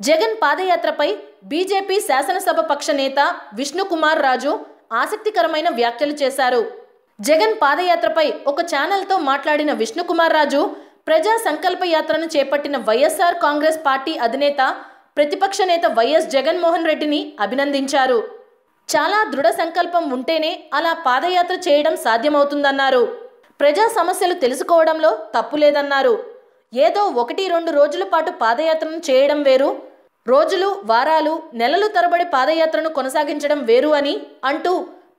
Jagan పాదయాత్రపై BJP శాసనసభ పక్ష నేత విష్ణుకుమార్ రాజు ఆసక్తికరమైన వ్యాఖ్యలు చేశారు. జగన్ పాదయాత్రపై ఒక ఛానల్తో మాట్లాడిన విష్ణుకుమార్ రాజు ప్రజా సంకల్ప యాత్రను చేపట్టిన వైఎస్ఆర్ కాంగ్రెస్ పార్టీ అధినేత ప్రతిపక్ష నేత వైఎస్ జగన్మోహన్ రెడ్డిని అభినందించారు. చాలా దృఢ సంకల్పం ఉంటేనే అలా పాదయాత్ర చేయడం సాధ్యమవుతుందన్నారు. ప్రజా సమస్యలు తెలుసుకోవడంలో తప్పు లేదన్నారు. ఏదో 1-2 రోజుల పాటు పాదయాత్రను చేయడం వేరు, రోజులు, వారాలు, నెలలు తరబడి పాదయాత్రను కొనసాగించడం వేరు అని అంటూ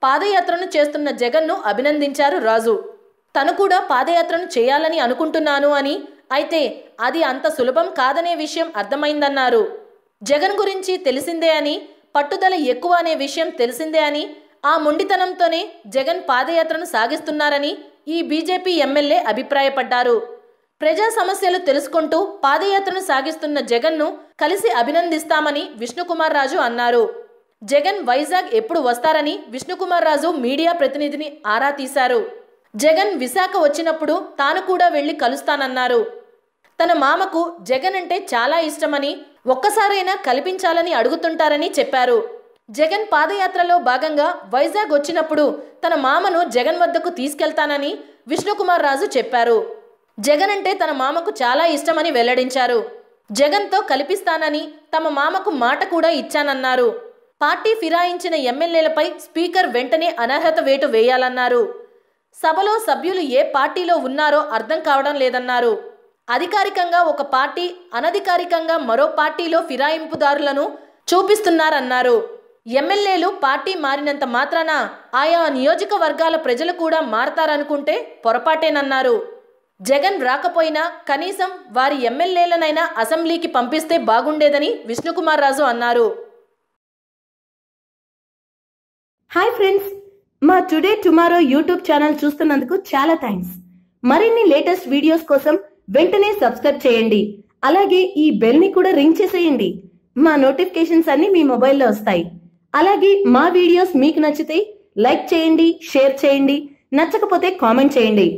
పాదయాత్రను చేస్తున్న జగన్ను అభినందించారు రాజు. తను కూడా పాదయాత్రను చేయాలని అనుకుంటున్నాను అని, అయితే అది అంత సులభం కాదనే విషయం అర్థమైందన్నారు. జగన్ గురించి తెలిసిందే అని, పట్టుదల ఎక్కువ అనే విషయం తెలిసిందే అని, ఆ మొండితనంతోనే జగన్ పాదయాత్రను సాగిస్తున్నారని ఈ బీజేపీ ఎమ్మెల్యే అభిప్రాయపడ్డారు. ప్రజా సమస్యలు తెలుసుకుంటూ పాదయాత్రను సాగిస్తున్న జగన్ను కలిసి అభినందిస్తామని విష్ణుకుమార్ రాజు అన్నారు. జగన్ వైజాగ్ ఎప్పుడు వస్తారని విష్ణుకుమార్ రాజు మీడియా ప్రతినిధిని ఆరా తీశారు. జగన్ విశాఖ వచ్చినప్పుడు తాను కూడా వెళ్లి కలుస్తానన్నారు. తన మామకు జగన్ అంటే చాలా ఇష్టమని, ఒక్కసారైనా కల్పించాలని అడుగుతుంటారని చెప్పారు. జగన్ పాదయాత్రలో భాగంగా వైజాగ్ వచ్చినప్పుడు తన మామను జగన్ వద్దకు తీసుకెళ్తానని విష్ణుకుమార్ రాజు చెప్పారు. జగన్ అంటే తన మామకు చాలా ఇష్టమని వెల్లడించారు. జగన్తో కల్పిస్తానని తమ మామకు మాట కూడా ఇచ్చానన్నారు. పార్టీ ఫిరాయించిన ఎమ్మెల్యేలపై స్పీకర్ వెంటనే అనర్హత వేటు వేయాలన్నారు. సభలో సభ్యులు ఏ పార్టీలో ఉన్నారో అర్థం కావడం లేదన్నారు. అధికారికంగా ఒక పార్టీ, అనధికారికంగా మరో పార్టీలో ఫిరాయింపుదారులను చూపిస్తున్నారన్నారు. ఎమ్మెల్యేలు పార్టీ మారినంత మాత్రాన ఆయా నియోజకవర్గాల ప్రజలు కూడా మారతారనుకుంటే పొరపాటేనన్నారు. జగన్ రాకపోయినా కనీసం వారి ఎమ్మెల్యేలనైనా అసెంబ్లీకి పంపిస్తే బాగుండేదని విష్ణుకుమార్ రాజు అన్నారు. హాయ్ ఫ్రెండ్స్, మా టుడే టుమారో యూట్యూబ్ ఛానల్ చూస్తున్నందుకు చాలా థ్యాంక్స్. మరిన్ని లేటెస్ట్ వీడియోస్ కోసం వెంటనే సబ్స్క్రైబ్ చేయండి. అలాగే ఈ బెల్ ని కూడా రింగ్ చేసేయండి. మా నోటిఫికేషన్స్ అన్ని మీ మొబైల్లో వస్తాయి. అలాగే మా వీడియోస్ మీకు నచ్చితే లైక్ చేయండి, షేర్ చేయండి, నచ్చకపోతే కామెంట్ చేయండి.